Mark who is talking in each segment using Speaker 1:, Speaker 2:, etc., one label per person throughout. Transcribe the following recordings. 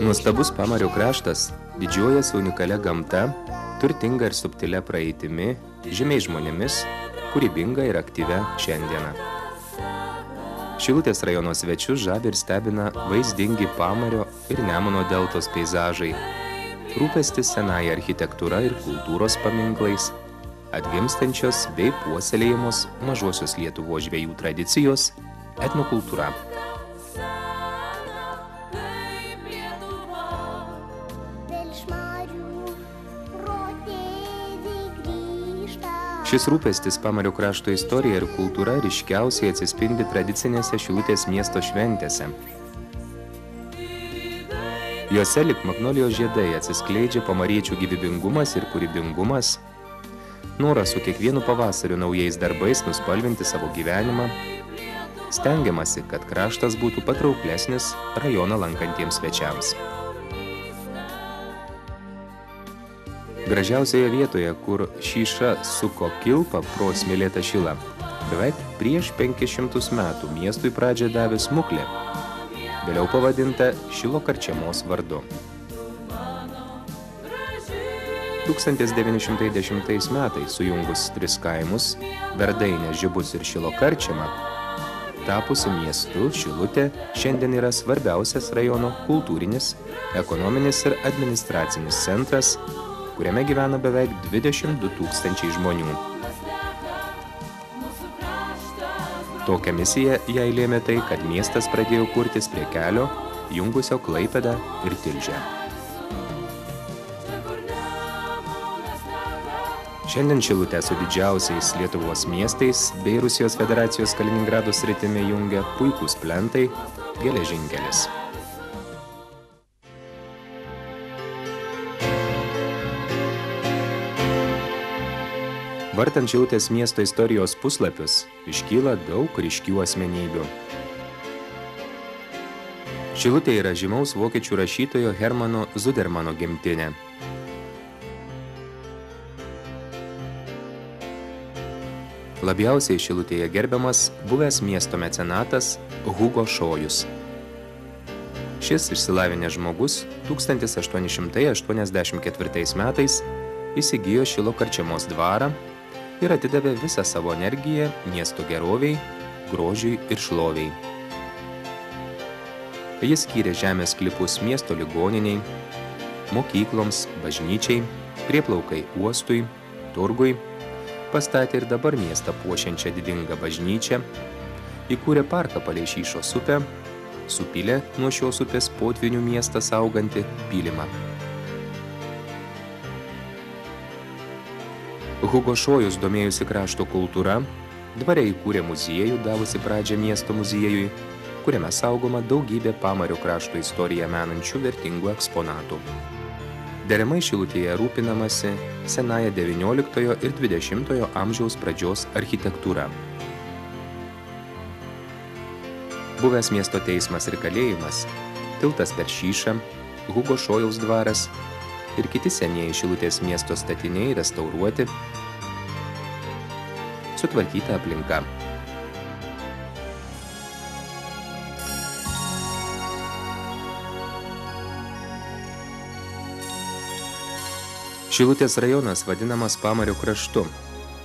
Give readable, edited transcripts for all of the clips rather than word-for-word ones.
Speaker 1: Nuostabus Pamario kraštas didžiuojasi unikalia gamta, turtinga ir subtilia praeitimi, žymiais žmonėmis, kūrybinga ir aktyvia šiandieną. Šilutės rajono svečius žavi ir stebina vaizdingi Pamario ir Nemuno deltos peizažai, rūpestis senąja architektūra ir kultūros paminklais, atgimstančios bei puoselėjamos mažosios Lietuvos žvejų tradicijos, etnokultūra. Šis rūpestis Pamario krašto istorija ir kultūra ryškiausiai atsispindi tradicinėse Šilutės miesto šventėse. Jose lyg magnolijos žiedai atsiskleidžia pamariečių gyvybingumas ir kūrybingumas, noras su kiekvienu pavasariu naujais darbais nuspalvinti savo gyvenimą, stengiamasi, kad kraštas būtų patrauklesnis rajoną lankantiems svečiams. Gražiausioje vietoje, kur Šyša suko kilpą pro smėlėtą šilą, beveik prieš 500 metų miestui pradžią davė smuklė, vėliau pavadinta Šilo karčiamos vardu. 1910 metais sujungus 3 kaimus, Verdainę, Žibus ir Šilo karčiamą, tapusi miestu, Šilutė šiandien yra svarbiausias rajono kultūrinis, ekonominis ir administracinis centras, kuriame gyvena beveik 22 000 žmonių. Tokią misiją jai lėmė tai, kad miestas pradėjo kurtis prie kelio, jungusio Klaipėdą ir Tilžę. Šiandien Šilutę su didžiausiais Lietuvos miestais bei Rusijos federacijos Kaliningrado sritimi jungia puikūs plentai, geležinkelis. Vartant Šilutės miesto istorijos puslapius, iškyla daug ryškių asmenybių. Šilutė yra žymaus vokiečių rašytojo Hermano Zudermano gimtinė. Labiausiai Šilutėje gerbiamas buvęs miesto mecenatas Hugo Šojus. Šis išsilavinęs žmogus 1884 metais įsigijo Šilo karčiamos dvarą ir atidavė visą savo energiją miesto geroviai, grožiui ir šloviai. Jis skyrė žemės sklypus miesto ligoniniai, mokykloms, bažnyčiai, prieplaukai uostui, turgui, pastatė ir dabar miestą puošiančią didingą bažnyčią, įkūrė parką palei Šyšos upę, supylė nuo šios upės potvynių miestą saugantį pylimą. Hugo Šojus domėjusi krašto kultūra, dvare įkūrė muziejų, davusi pradžią miesto muziejui, kuriame saugoma daugybė Pamario krašto istoriją menančių vertingų eksponatų. Deramai Šilutėje rūpinamasi senąją 19 ir 20 amžiaus pradžios architektūra. Buvęs miesto teismas ir kalėjimas, tiltas per Šyšą, Hugo Šojaus dvaras ir kiti senieji Šilutės miesto statiniai restauruoti, sutvarkyta aplinka. Šilutės rajonas vadinamas Pamario kraštu,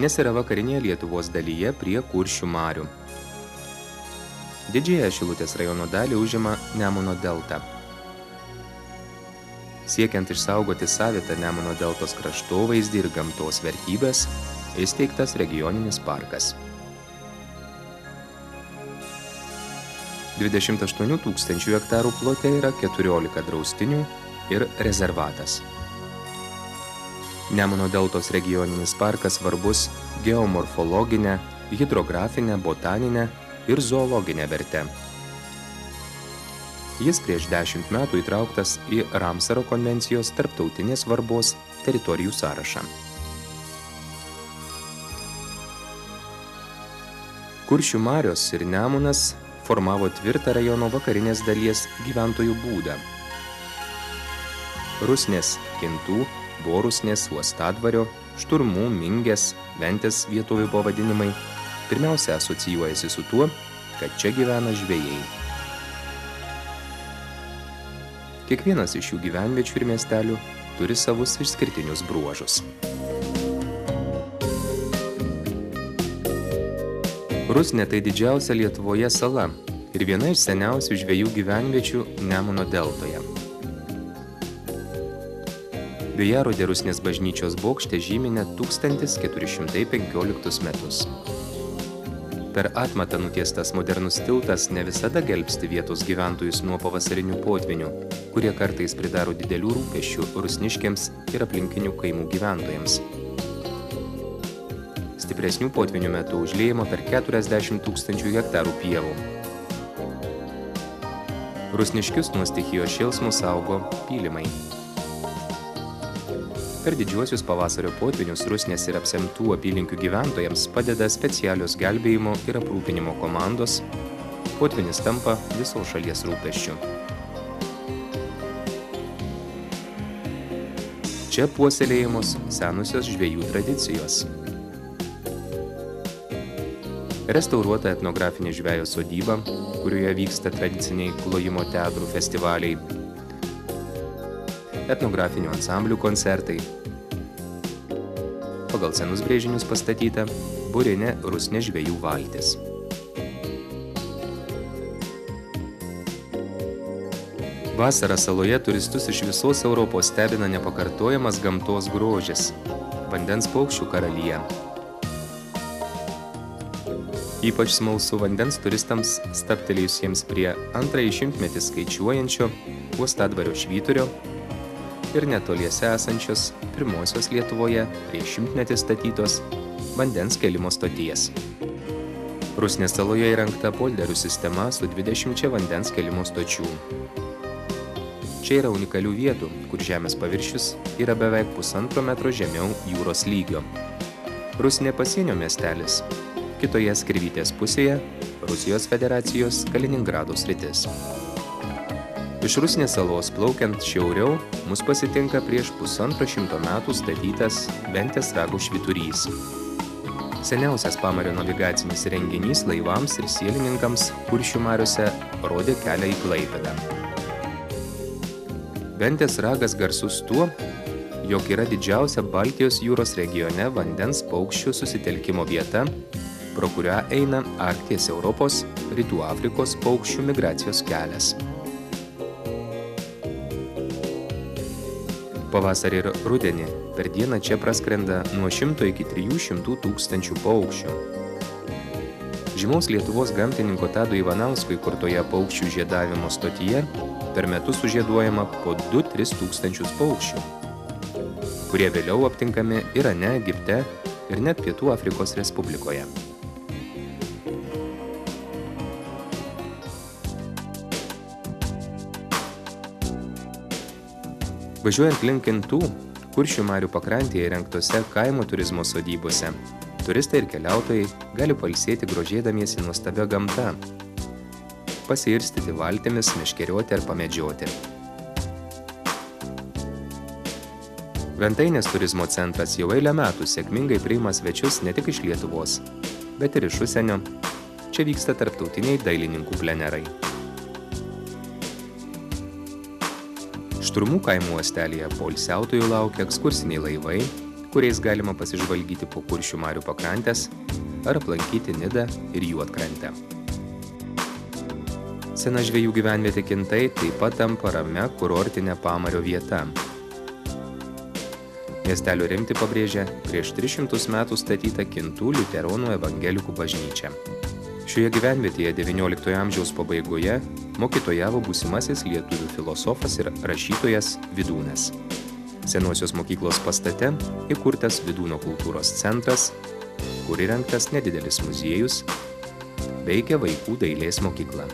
Speaker 1: nes yra vakarinėje Lietuvos dalyje prie Kuršių marių. Didžiąją Šilutės rajono dalį užima Nemuno delta. Siekiant išsaugoti savitą Nemuno deltos kraštovaizdį ir gamtos vertybės, įsteigtas regioninis parkas. 28 000 hektarų plote yra 14 draustinių ir rezervatas. Nemuno deltos regioninis parkas svarbus geomorfologinę, hidrografinę, botaninę ir zoologinę vertę. Jis prieš 10 metų įtrauktas į Ramsaro konvencijos tarptautinės svarbos teritorijų sąrašą. Kuršių marios ir Nemunas formavo tvirtą rajono vakarinės dalies gyventojų būdą. Rusnės, Kintų, Borusnės, Uostadvario, Šturmų, Mingės, Ventės vietovių pavadinimai pirmiausia asocijuojasi su tuo, kad čia gyvena žvejai. Kiekvienas iš šių gyvenviečių ir miestelių turi savus išskirtinius bruožus. Rusnė tai didžiausia Lietuvoje sala ir viena iš seniausių žvejų gyvenviečių Nemuno deltoje. Vėjarodė Rusnės bažnyčios bokšte žyminė 1415 metus. Per atmatą nutiestas modernus tiltas ne visada gelbsti vietos gyventojus nuo pavasarinių potvinių, kurie kartais pridaro didelių rūpesčių rusniškiams ir aplinkinių kaimų gyventojams. Stipresnių potvinių metu užliejama per 40 000 hektarų pievų. Rusniškius nuo stichijos šėlsmų saugo pylimai. Per didžiuosius pavasario potvinius Rusnės ir apsemtų apylinkių gyventojams padeda specialios gelbėjimo ir aprūpinimo komandos. Potvinis tampa visos šalies rūpesčiu. Čia puoselėjamos senusios žvejų tradicijos. Restauruota etnografinė žvejo sodyba, kurioje vyksta tradiciniai klojimo teatrų festivaliai, etnografinių ansamblių koncertai. Pagal senus brėžinius pastatyta burinė Rusnė žvejų valtis. Vasarą saloje turistus iš visos Europos stebina nepakartojamas gamtos grožis – vandens paukščių karalija. Ypač smalsu vandens turistams stabtelėjusiems prie antrąjį šimtmetį skaičiuojančio uostadvario švyturio ir netoliese esančios pirmosios Lietuvoje prieš šimtmetį statytos vandens kėlimo stoties. Rusnės saloje įrengta polderių sistema su 20 vandens kėlimo stočių. Čia yra unikalių vietų, kur žemės paviršius yra beveik 1,5 metro žemiau jūros lygio. Rusnė pasienio miestelis. Kitoje Skirvytės pusėje Rusijos federacijos Kaliningrado sritis. Iš Rusnės salos plaukiant šiauriau mus pasitinka prieš 150 metų statytas Ventės rago švyturys. Seniausias pamario navigacinis renginys laivams ir sielininkams Kuršių mariose rodė kelią į Klaipėdą. Ventės ragas garsus tuo, jog yra didžiausia Baltijos jūros regione vandens paukščių susitelkimo vieta, pro kurią eina Arkties Europos, Rytų Afrikos paukščių migracijos kelias. Pavasarį ir rudenį per dieną čia praskrenda nuo 100 iki 300 tūkstančių paukščių. Žymaus Lietuvos gamtininko Tado Ivanausko įkurtoje paukščių žiedavimo stotyje per metus sužieduojama po 2-3 tūkstančius paukščių, kurie vėliau aptinkami Irane, Egipte ir net Pietų Afrikos Respublikoje. Važiuojant link Kintų, Kuršių marių pakrantėje įrengtose kaimo turizmo sodybose, turistai ir keliautojai gali pailsėti grožėdamiesi nuostabia gamta, pasiirstyti valtimis, meškerioti ar pamedžioti. Ventainės turizmo centras jau eilę metų sėkmingai priima svečius ne tik iš Lietuvos, bet ir iš užsienio. Čia vyksta tarptautiniai dailininkų plenerai. Šturmų kaimų uostelyje poilsiautojų laukia ekskursiniai laivai, kuriais galima pasižvalgyti po Kuršių marių pakrantės ar aplankyti Nidą ir Juodkrantę. Sena žvejų gyvenvietė Kintai taip pat tampa ramia kurortinė pamario vieta. Miestelio rimtį pabrėžia prieš 300 metų statyta Kintų liuteronų evangelikų bažnyčia. Šioje gyvenvietėje XIX amžiaus pabaigoje mokytojavo būsimasis lietuvių filosofas ir rašytojas Vydūnas. Senosios mokyklos pastate įkurtas Vydūno kultūros centras, kur įrengtas nedidelis muziejus, veikia vaikų dailės mokykla.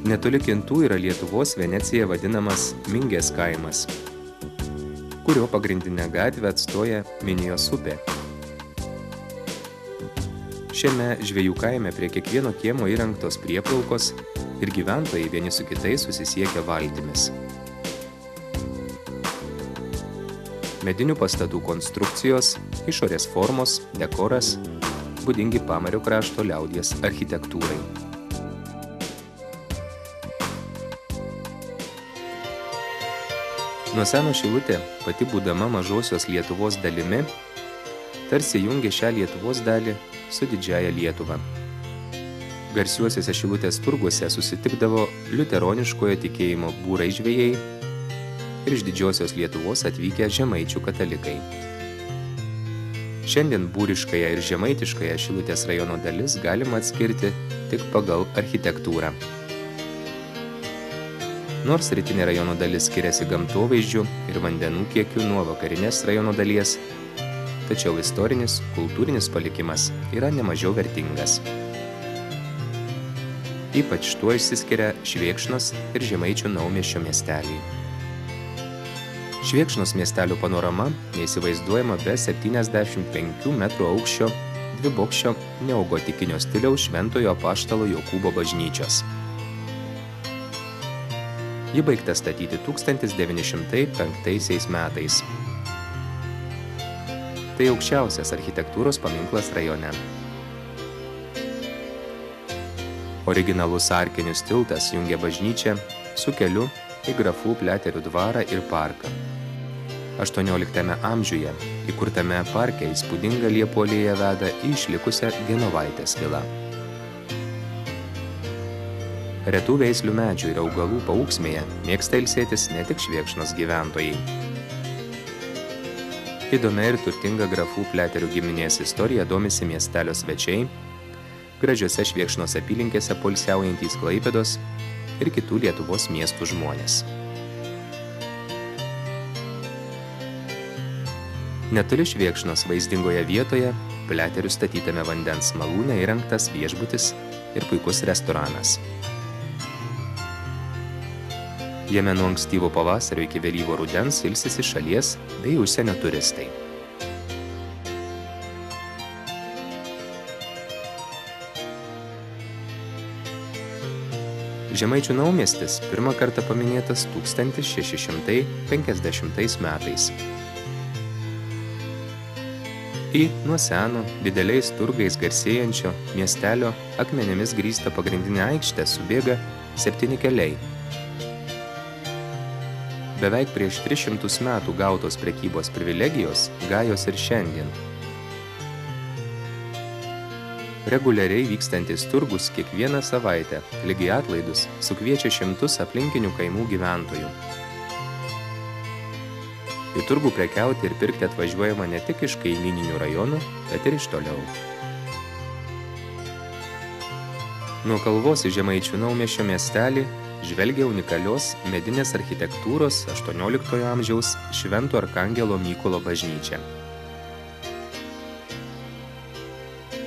Speaker 1: Netoli Kintų yra Lietuvos Venecija vadinamas Mingės kaimas, kurio pagrindinę gatvę atstoja Minijos upė. Šiame žvejų kaime prie kiekvieno kiemo įrengtos prieplaukos ir gyventojai vieni su kitais susisiekia valtimis. Medinių pastatų konstrukcijos, išorės formos, dekoras būdingi pamario krašto liaudies architektūrai. Nuo seno Šilutė, pati būdama mažosios Lietuvos dalimi, tarsi jungė šią Lietuvos dalį su didžiąja Lietuva. Garsiuosiuose Šilutės turguose susitikdavo liuteroniškojo tikėjimo būrai žvejai ir iš didžiosios Lietuvos atvykę žemaičių katalikai. Šiandien būriškąją ir žemaitiškąją Šilutės rajono dalis galima atskirti tik pagal architektūrą. Nors rytinė rajono dalis skiriasi gamtovaizdžiu ir vandenų kiekiu nuo vakarinės rajono dalies, tačiau istorinis, kultūrinis palikimas yra nemažiau vertingas. Ypač tuo išsiskiria Švėkšnos ir Žemaičių naumiesčio miesteliai. Švėkšnos miestelio panorama neįsivaizduojama be 75 metrų aukščio dvibokščio neogotikinio stiliaus Šventojo Apaštalo Jokūbo bažnyčios. Ji baigta statyti 1905 metais. Tai aukščiausias architektūros paminklas rajone. Originalus arkinis tiltas jungia bažnyčią su keliu į grafų Pliaterių dvarą ir parką. 18 amžiuje įkurtame parke įspūdinga Liepų alėja veda į išlikusią Genovaitės vilą. Retų veislių medžių ir augalų paūksmėje mėgsta ilsėtis ne tik Švėkšnos gyventojai. Įdomia ir turtinga grafų Pliaterių giminės istorija domisi miestelio svečiai, gražiose Švėkšnos apylinkėse poilsiaujantys Klaipėdos ir kitų Lietuvos miestų žmonės. Netoli Švėkšnos vaizdingoje vietoje Pliaterių statytame vandens malūne įrengtas viešbutis ir puikus restoranas. Jame nuo ankstyvo pavasario iki vėlyvo rudens ilsisi šalies bei užsienio turistai. Žemaičių naumiestis pirmą kartą paminėtas 1650 metais. Į nuo seno dideliais turgais garsėjančio miestelio akmenėmis grįstą pagrindinę aikštę subėga 7 keliai. Beveik prieš 300 metų gautos prekybos privilegijos gajos ir šiandien. Reguliariai vykstantis turgus kiekvieną savaitę, lygiai atlaidus, sukviečia šimtus aplinkinių kaimų gyventojų. Į turgų prekiauti ir pirkti atvažiuojama ne tik iš kaimyninių rajonų, bet ir iš toliau. Nuo kalvos į Žemaičių naumiesčio miestelį žvelgia unikalios medinės architektūros 18 amžiaus Švento Arkangelo Mykolo bažnyčia.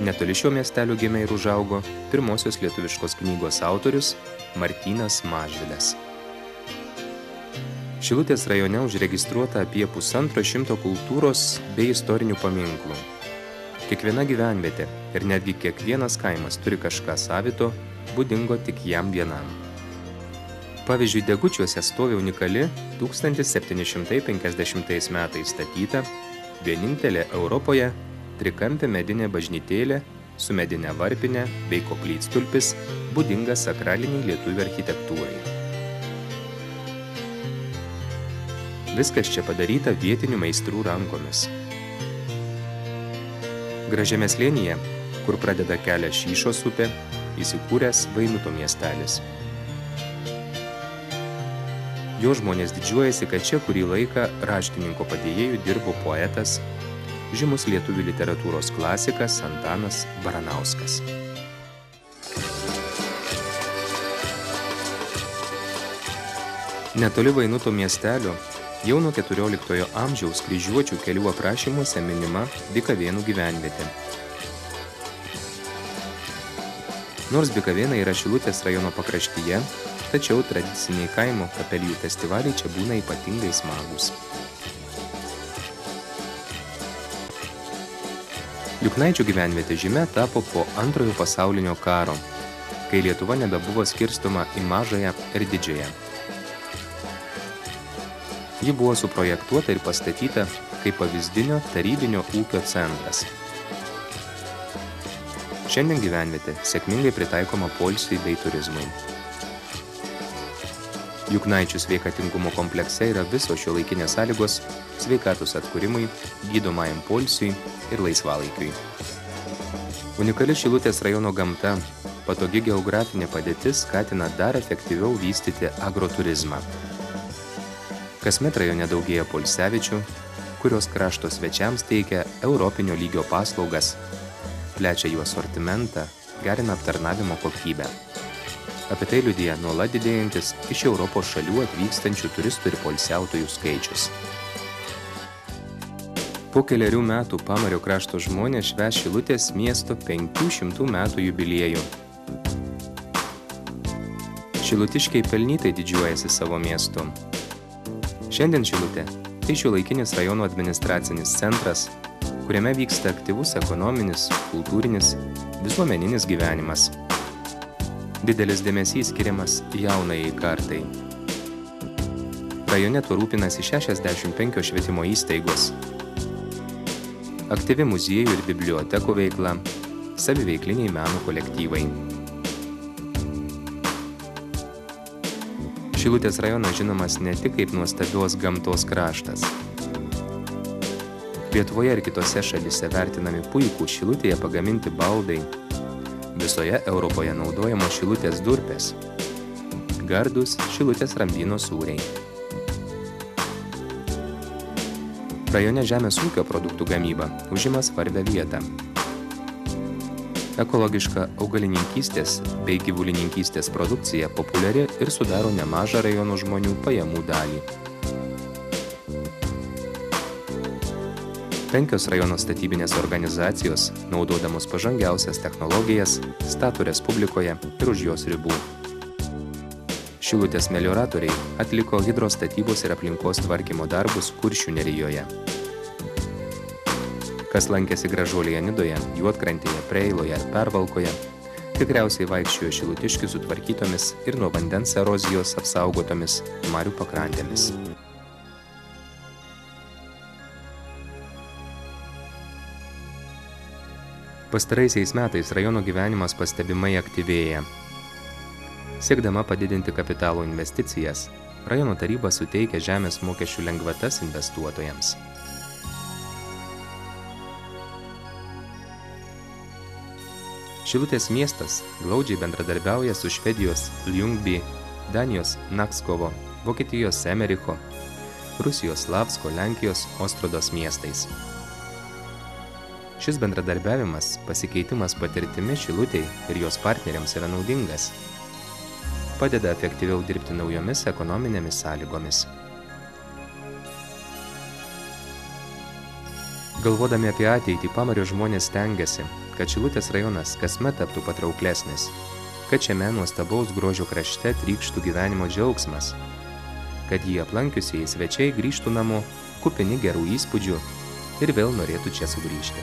Speaker 1: Netoli šio miestelio gimė ir užaugo pirmosios lietuviškos knygos autorius Martynas Mažvydas. Šilutės rajone užregistruota apie 150 kultūros bei istorinių paminklų. Kiekviena gyvenvietė ir netgi kiekvienas kaimas turi kažką savito, būdingo tik jam vienam. Pavyzdžiui, Degučiuose stovi unikali 1750 metais statyta, vienintelė Europoje trikampė medinė bažnytėlė su medinė varpinė bei koplytstulpis, būdinga sakraliniai lietuvių architektūrai. Viskas čia padaryta vietinių meistrų rankomis. Gražiame slėnyje, kur pradeda kelią Šyšos upė, įsikūręs Vainuto miestelis. Jo žmonės didžiuojasi, kad čia kurį laiką raštininko padėjėjų dirbo poetas, žymus lietuvių literatūros klasikas Antanas Baranauskas. Netoli Vainuto miestelio jau nuo 14 amžiaus kryžiuočių kelių aprašymuose minima Bikavėnų gyvenvietė. Nors Bikavėnai yra Šilutės rajono pakraštyje, tačiau tradiciniai kaimo kapelijų festivaliai čia būna ypatingai smagūs. Liuknaičių gyvenvietė žyme tapo po Antrojo pasaulinio karo, kai Lietuva nebebuvo skirstoma į mažąją ir didžiąją. Ji buvo suprojektuota ir pastatyta kaip pavyzdinio tarybinio ūkio centras. Šiandien gyvenvietė sėkmingai pritaikoma poilsiui bei turizmui. Juknaičių sveikatingumo komplekse yra visos šiuolaikinės sąlygos sveikatos atkūrimui, gydomajam poilsiui ir laisvalaikiui. Unikali Šilutės rajono gamta, patogi geografinė padėtis skatina dar efektyviau vystyti agroturizmą. Kasmet rajone daugėja poilsiaviečių, kurios krašto svečiams teikia europinio lygio paslaugas, plečia jų asortimentą, gerina aptarnavimo kokybę. Apie tai liudija nuolat didėjantis iš Europos šalių atvykstančių turistų ir poilsiautojų skaičius. Po kelerių metų Pamario krašto žmonės švęs Šilutės miesto 500 metų jubiliejų. Šilutiškiai pelnytai didžiuojasi savo miestu. Šiandien Šilutė – tai šiuolaikinis rajono administracinis centras, kuriame vyksta aktyvus ekonominis, kultūrinis, visuomeninis gyvenimas. Didelis dėmesys skiriamas jaunajai kartai. Rajone tuo rūpinasi 65 švietimo įstaigos. Aktyvi muziejų ir bibliotekų veikla, saviveikliniai meno kolektyvai. Šilutės rajonas žinomas ne tik kaip nuostabios gamtos kraštas. Lietuvoje ir kitose šalyse vertinami puikūs Šilutėje pagaminti baldai, visoje Europoje naudojamos Šilutės durpės, gardūs Šilutės rambyno sūriai. Rajone žemės ūkio produktų gamyba užima svarbią vietą. Ekologiška augalininkystės bei gyvulininkystės produkcija populiari ir sudaro nemažą rajono žmonių pajamų dalį. 5 rajono statybinės organizacijos, naudodamos pažangiausias technologijas, stato Respublikoje ir už jos ribų. Šilutės melioratoriai atliko hidrostatybos ir aplinkos tvarkymo darbus Kuršių nerijoje. Kas lankėsi Gražuolėje Nidoje, Juodkrantėje, Preiloje ar Pervalkoje, tikriausiai vaikščiojo šilutiškių sutvarkytomis ir nuo vandens erozijos apsaugotomis marių pakrantėmis. Pastaraisiais metais rajono gyvenimas pastebimai aktyvėja. Siekdama padidinti kapitalo investicijas, rajono taryba suteikia žemės mokesčių lengvatas investuotojams. Šilutės miestas glaudžiai bendradarbiauja su Švedijos Ljungby, Danijos Nakskovo, Vokietijos Emericho, Rusijos Slavsko, Lenkijos Ostrodos miestais. Šis bendradarbiavimas, pasikeitimas patirtimi Šilutei ir jos partneriams yra naudingas. Padeda efektyviau dirbti naujomis ekonominėmis sąlygomis. Galvodami apie ateitį, Pamario žmonės stengiasi, kad Šilutės rajonas kasmet taptų patrauklesnis, kad šiame nuostabaus grožio krašte trykštų gyvenimo džiaugsmas, kad jį aplankiusieji svečiai grįžtų namo kupini gerų įspūdžių ir vėl norėtų čia sugrįžti.